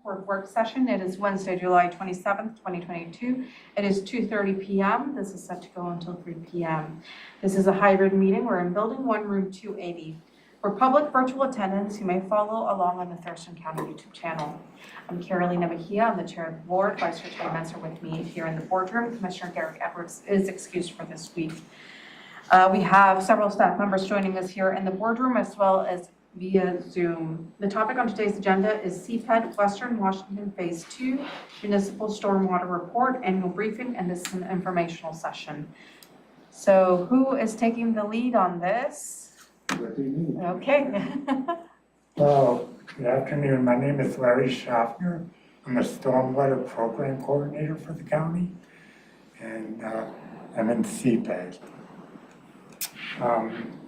Board work session. It is Wednesday, July 27th, 2022. It is 2:30 p.m. This is set to go until 3 p.m. This is a hybrid meeting. We're in Building 1, Room 280. For public virtual attendance, you may follow along on the Thurston County YouTube channel. I'm Carolina Mejia. I'm the chair of the board. Vice Chair Terry Menser with me here in the boardroom. Commissioner Garrick Edwards is excused for this week. We have several staff members joining us here in the boardroom as well as via Zoom. The topic on today's agenda is CPED Western Washington Phase 2 Municipal Stormwater Report Annual Briefing, and this is an informational session. So who is taking the lead on this? Okay. Well, good afternoon. My name is Larry Schaffner. I'm the Stormwater Program Coordinator for the county, and I'm in CPED.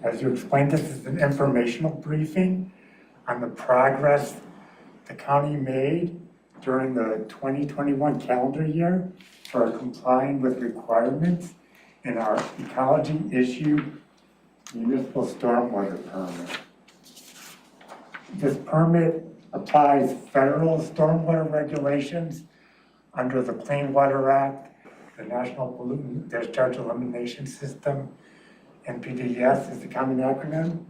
As you explained, this is an informational briefing on the progress the county made during the 2021 calendar year for complying with requirements in our ecology issued municipal stormwater permit. This permit applies federal stormwater regulations under the Clean Water Act, the National Pollutant Discharge Elimination System, NPDES is the common acronym,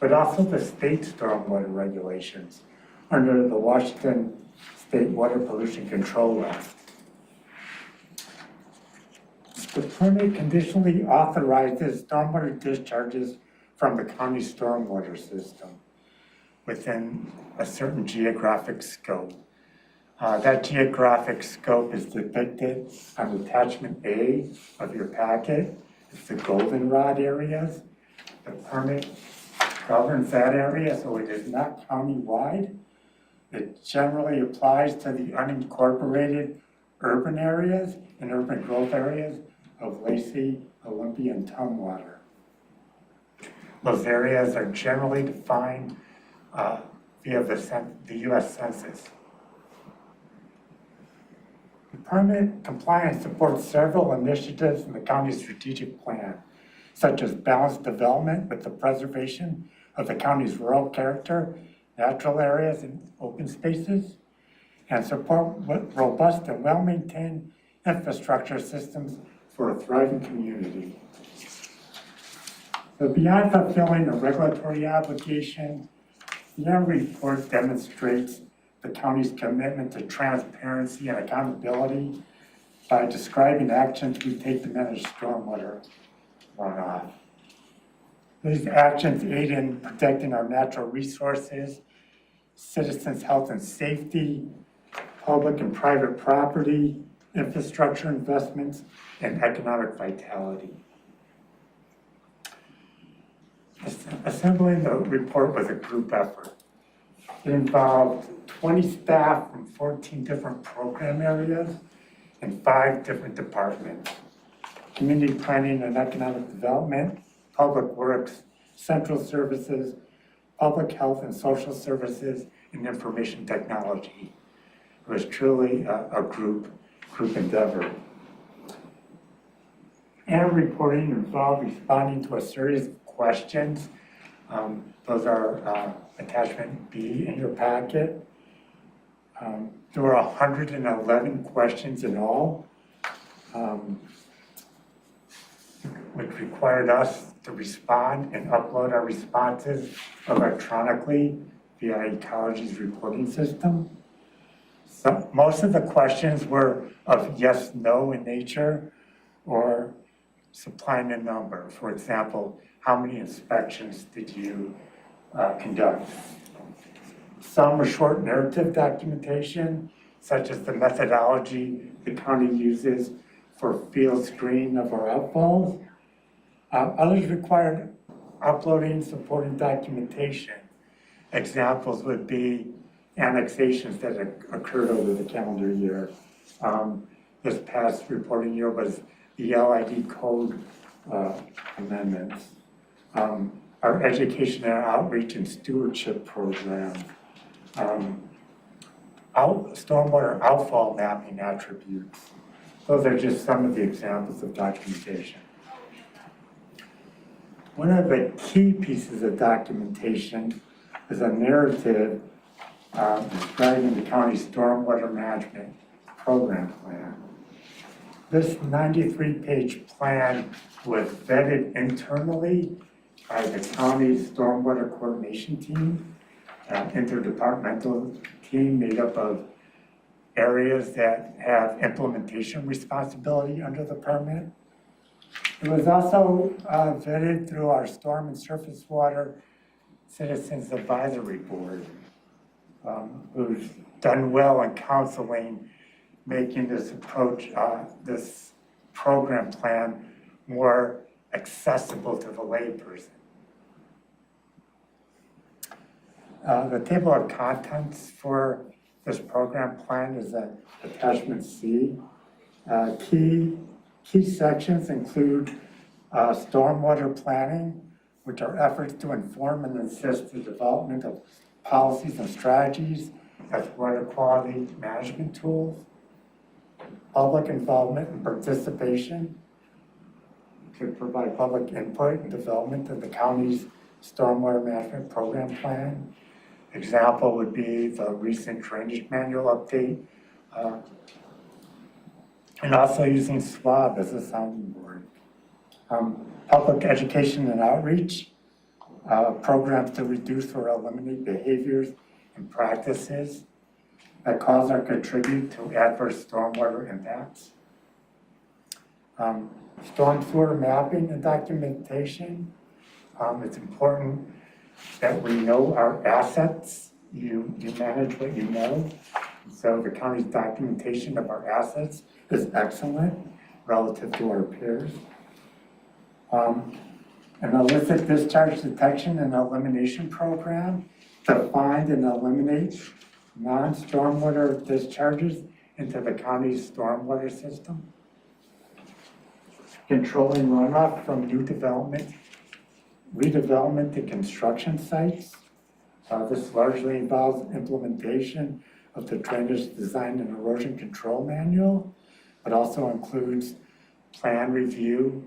but also the state stormwater regulations under the Washington State Water Pollution Control Act. The permit conditionally authorizes stormwater discharges from the county stormwater system within a certain geographic scope. That geographic scope is depicted on attachment A of your packet. It's the goldenrod areas. The permit governs that area, so it is not county-wide. It generally applies to the unincorporated urban areas and urban growth areas of Lacey, Olympia, and Tumwater. Those areas are generally defined via the U.S. Census. The permit compliance supports several initiatives in the county's strategic plan, such as balanced development with the preservation of the county's rural character, natural areas, and open spaces, and support robust and well-maintained infrastructure systems for a thriving community. So beyond fulfilling a regulatory obligation, the annual report demonstrates the county's commitment to transparency and accountability by describing actions we take to manage stormwater runoff. These actions aid in protecting our natural resources, citizens' health and safety, public and private property, infrastructure investments, and economic vitality. Assembling the report was a group effort. It involved 20 staff from 14 different program areas and 5 different departments: community planning and economic development, public works, central services, public health and social services, and information technology. It was truly a group endeavor. Annual reporting involved responding to a series of questions. Those are attachment B in your packet. There were 111 questions in all, which required us to respond and upload our responses electronically via Ecology's reporting system. So most of the questions were of yes, no in nature, or supplying a number. For example, how many inspections did you conduct? Some are short narrative documentation, such as the methodology the county uses for field screening of our outfalls. Others required uploading supporting documentation. Examples would be annexations that occurred over the calendar year. This past reporting year was the LID code amendments. Our education and outreach and stewardship program. Stormwater outfall mapping attributes. Those are just some of the examples of documentation. One of the key pieces of documentation is a narrative describing the county's stormwater management program plan. This 93-page plan was vetted internally by the county's stormwater coordination team, an interdepartmental team made up of areas that have implementation responsibility under the permit. It was also vetted through our Storm and Surface Water Citizens Advisory Board, who's done well in counseling, making this approach, this program plan more accessible to the layperson. The table of contents for this program plan is attachment C. Key sections include stormwater planning, which are efforts to inform and assist the development of policies and strategies as water quality management tools, public involvement and participation to provide public input and development of the county's stormwater management program plan. Example would be the recent drainage manual update, and also using SWAB as a sounding board. Public education and outreach, programs to reduce or eliminate behaviors and practices that cause or contribute to adverse stormwater impacts. Storm sewer mapping and documentation. It's important that we know our assets. You manage what you know. So the county's documentation of our assets is excellent relative to our peers. An illicit discharge detection and elimination program to find and eliminate non-stormwater discharges into the county's stormwater system. Controlling runoff from new development, redevelopment to construction sites. This largely involves implementation of the Drainage Design and Erosion Control Manual, but also includes plan review,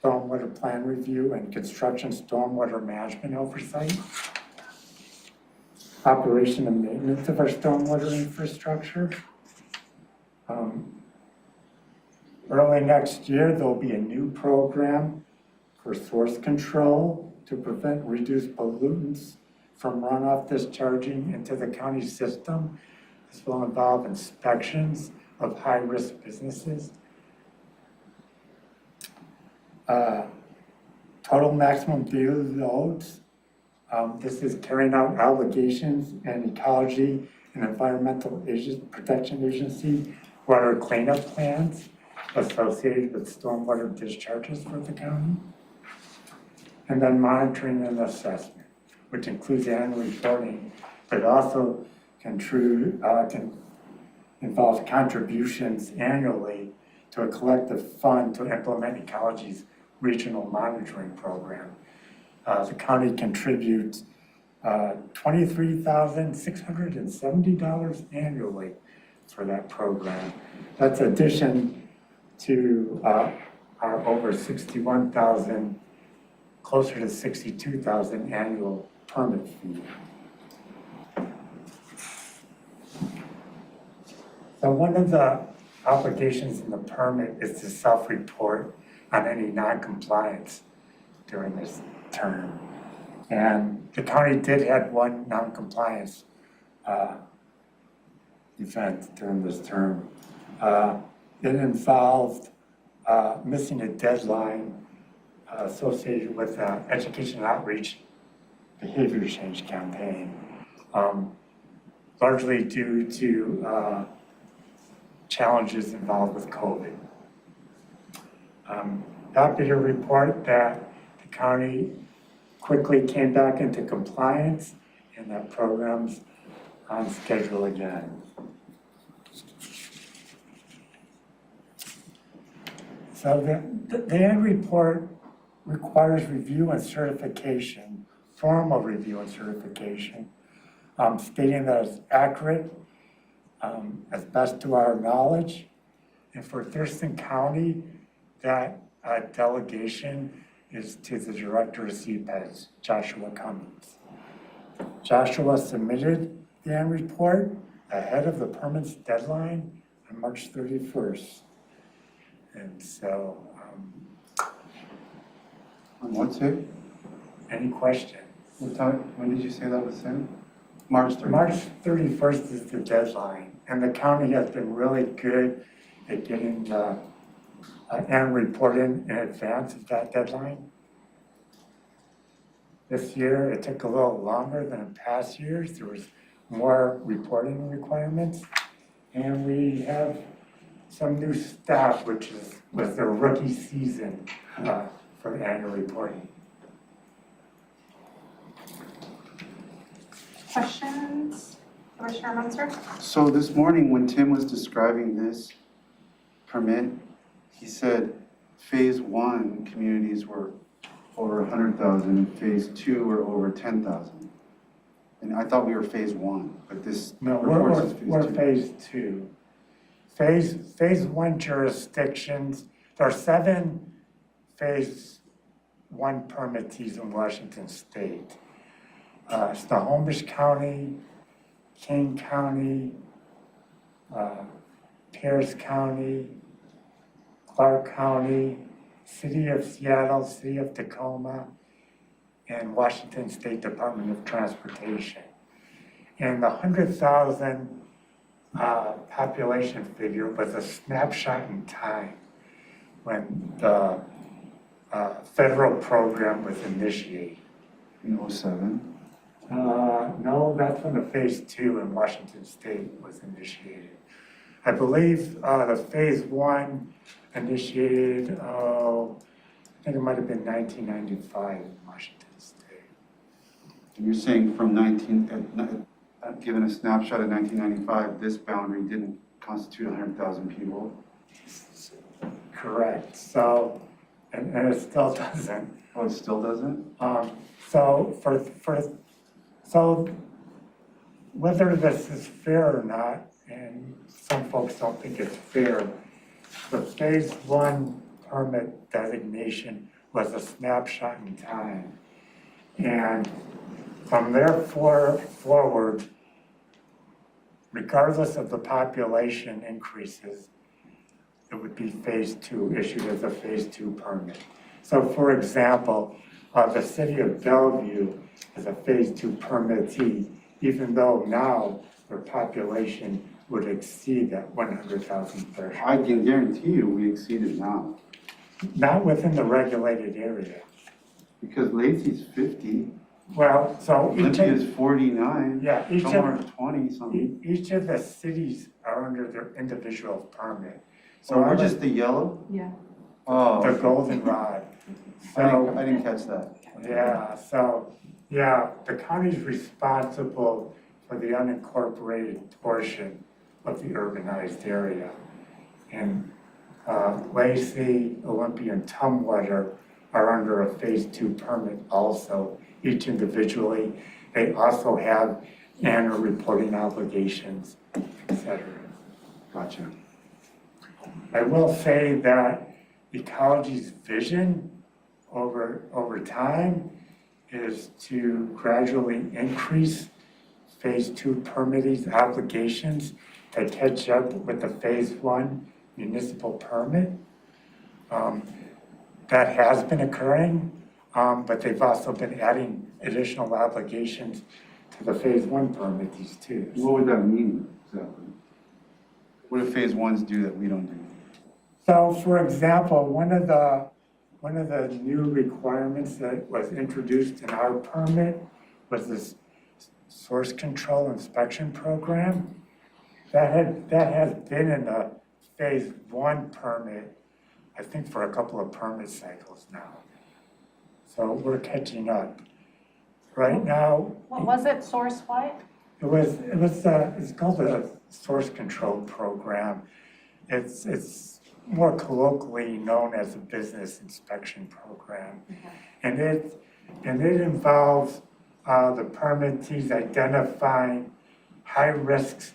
stormwater plan review, and construction stormwater management oversight. Operation and maintenance of our stormwater infrastructure. Early next year, there'll be a new program for source control to prevent reduced pollutants from runoff discharging into the county system. This will involve inspections of high-risk businesses. Total maximum daily loads. This is carrying out obligations and ecology and environmental protection agency water cleanup plans associated with stormwater discharges for the county. And then monitoring and assessment, which includes annual reporting, but also involves contributions annually to a collective fund to implement ecology's regional monitoring program. The county contributes $23,670 annually for that program. That's addition to our over 61,000, closer to 62,000 annual permit fee. So one of the obligations in the permit is to self-report on any non-compliance during this term. And the county did have one non-compliance event during this term. It involved missing a deadline associated with education outreach behavior change campaign, largely due to challenges involved with COVID. Happy to report that the county quickly came back into compliance and that program's on schedule again. So the annual report requires review and certification, formal review and certification, stating that it's accurate as best to our knowledge. And for Thurston County, that delegation is to the Director of CPEDS, Joshua Cummings. Joshua submitted the annual report ahead of the permit's deadline on March 31st. And so, On what day? any questions? What time, when did you say that was sent? March 30th. March 31st is the deadline, and the county has been really good at getting the annual report in advance of that deadline. This year, it took a little longer than in past years. There was more reporting requirements, and we have some new staff, which was their rookie season for annual reporting. Questions, Commissioner Munster? So this morning, when Tim was describing this permit, he said phase 1 communities were over 100,000, phase 2 were over 10,000. And I thought we were phase 1, but this No, report says we're phase 2. phase 2. Phase 1 jurisdictions, there are 7 phase 1 permittees in Washington State. Snohomish County, King County, Pierce County, Clark County, City of Seattle, City of Tacoma, and Washington State Department of Transportation. And the 100,000 population figure was a snapshot in time when the federal program was initiated. In 07. No, that's when the phase 2 in Washington State was initiated. I believe the phase 1 initiated, I think it might have been 1995 in Washington State. And you're saying from given a snapshot of 1995, this boundary didn't constitute 100,000 people? Correct. So, and it still doesn't. Oh, it still doesn't? So whether this is fair or not, and some folks don't think it's fair, the phase 1 permit designation was a snapshot in time. And from there forward, regardless of the population increases, it would be phase 2, issued as a phase 2 permit. So for example, the city of Bellevue is a phase 2 permittee, even though now their population would exceed that 100,000 threshold. I can guarantee you we exceeded now. Not within the regulated area. Because Lacey's 50, Well, so Olympia is 49, yeah, somewhere 20 something. each of the cities are under their individual permit. So we're just the yellow? Yeah. Oh, The goldenrod. I So, didn't catch that. the county's responsible for the unincorporated portion of the urbanized area. And Lacey, Olympia, and Tumwater are under a phase 2 permit also, each individually. They also have annual reporting obligations, et cetera. Gotcha. I will say that ecology's vision over time is to gradually increase phase 2 permittees obligations to catch up with the phase 1 municipal permit. That has been occurring, but they've also been adding additional obligations to the phase 1 permittees too. What would that mean exactly? What do phase 1s do that we don't do? So, for example, one of the new requirements that was introduced in our permit was this source control inspection program. That has been in the phase 1 permit, I think, for a couple of permit cycles now. So we're catching up. Right now, What was it, source what? it's called a source control program. It's more colloquially known as a business inspection program. Okay. And it involves the permittees identifying high-risk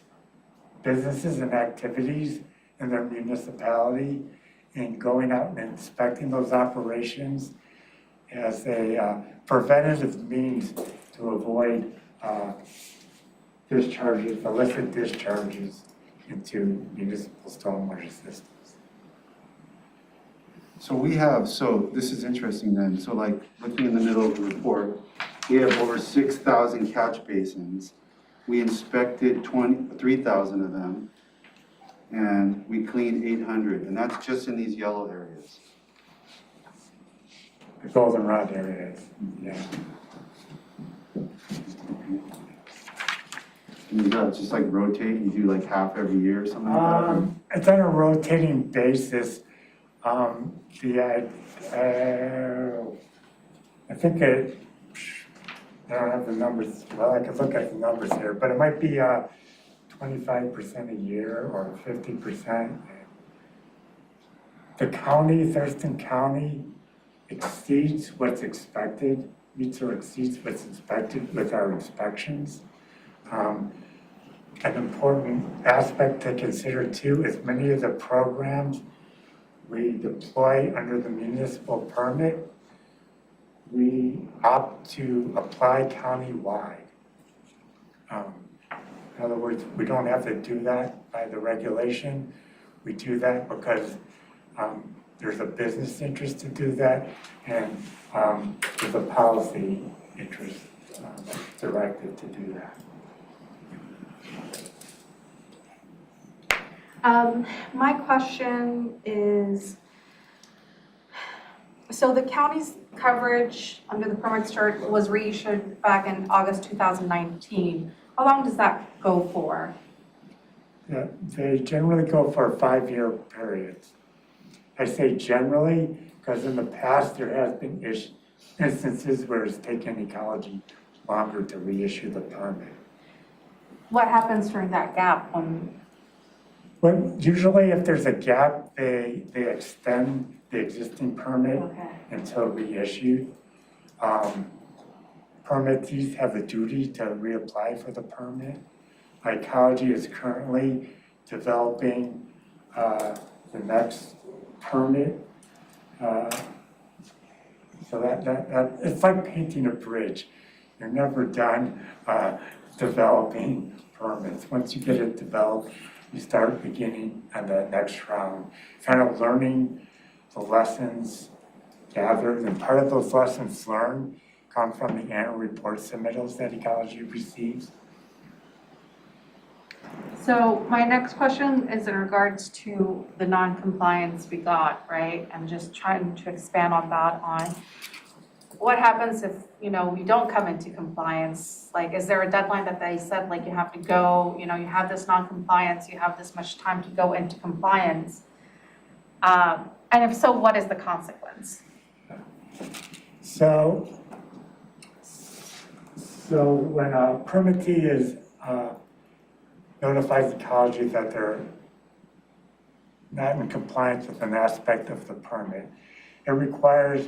businesses and activities in their municipality and going out and inspecting those operations as a preventative means to avoid discharges, illicit discharges into municipal stormwater systems. So we have, so this is interesting then, so like looking in the middle of the report, we have over 6,000 catch basins. We inspected 3,000 of them, and we cleaned 800, and that's just in these yellow areas. The goldenrod areas, yeah. And you got just like rotate, you do like half every year or something like that? It's on a rotating basis. I think I don't have the numbers, well, I could look at the numbers here, but it might be 25% a year or 50%. The county, Thurston County, exceeds what's expected, meets or exceeds what's expected with our inspections. An important aspect to consider too is many of the programs we deploy under the municipal permit, we opt to apply countywide. In other words, we don't have to do that by the regulation. We do that because there's a business interest to do that, and there's a policy interest directed to do that. My question is, so the county's coverage under the permit start was reissued back in August 2019. How long does that go for? Yeah, they generally go for 5-year periods. I say generally because in the past there has been instances where it's taken ecology longer to reissue the permit. What happens during that gap when? Well, usually if there's a gap, they extend the existing permit until reissued. Permittees have the duty to reapply for the permit. Ecology is currently developing the next permit. So that it's like painting a bridge. You're never done developing permits. Once you get it developed, you start beginning on the next round, kind of learning the lessons gathered, and part of those lessons learned come from the annual report submittals that Ecology receives. So my next question is in regards to the non-compliance we got, right? And just trying to expand on that on what happens if, we don't come into compliance? Like, is there a deadline that they said, like, you have to go, you have this non-compliance, you have this much time to go into compliance? And if so, what is the consequence? So when a permittee is notifies Ecology that they're not in compliance with an aspect of the permit, it requires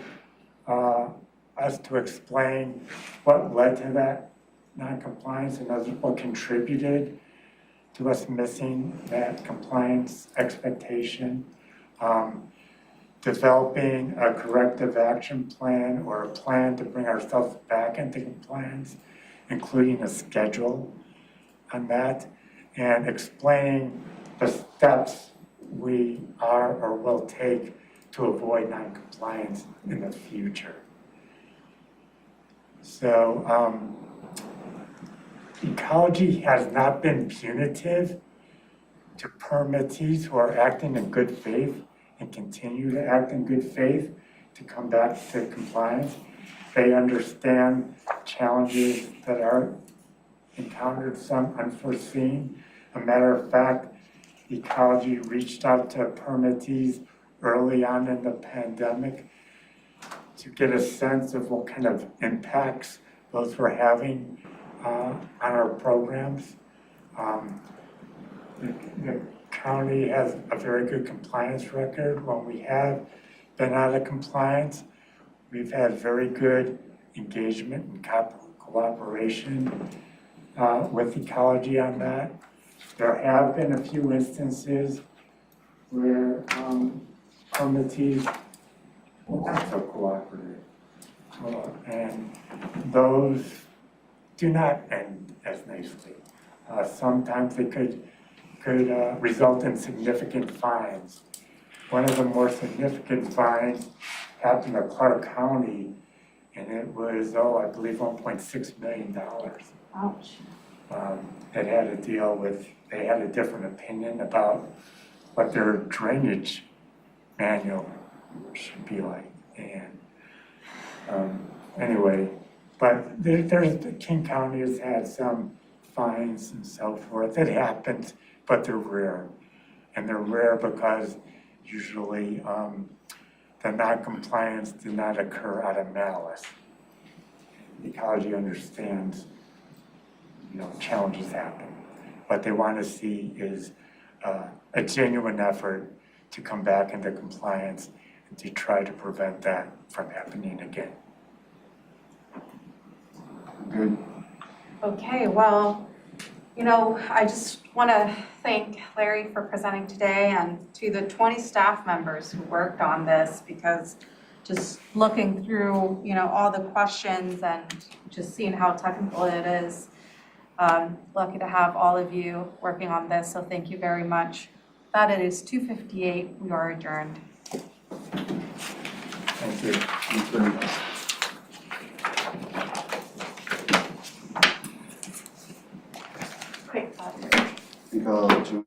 us to explain what led to that non-compliance and what contributed to us missing that compliance expectation. Developing a corrective action plan or a plan to bring ourselves back into compliance, including a schedule on that, and explaining the steps we are or will take to avoid non-compliance in the future. So Ecology has not been punitive to permittees who are acting in good faith and continue to act in good faith to come back to compliance. They understand challenges that are encountered, some unforeseen. A matter of fact, Ecology reached out to permittees early on in the pandemic to get a sense of what kind of impacts those were having on our programs. The county has a very good compliance record. When we have been out of compliance, we've had very good engagement and cooperation with Ecology on that. There have been a few instances where permittees were not so cooperative. And those do not end as nicely. Sometimes they could result in significant fines. One of the more significant fines happened to Clark County, and it was, I believe $1.6 million. Ouch. It had to deal with, they had a different opinion about what their drainage manual should be like. And anyway, but King County has had some fines and so forth. It happens, but they're rare. And they're rare because usually the non-compliance did not occur out of malice. Ecology understands, challenges happen. What they want to see is a genuine effort to come back into compliance and to try to prevent that from happening again. Good. Okay, well, I just want to thank Larry for presenting today and to the 20 staff members who worked on this, because just looking through, all the questions and just seeing how technical it is, lucky to have all of you working on this, so thank you very much. That it is 2:58, we are adjourned. Thank you. Thanks very much. Great. I think I'll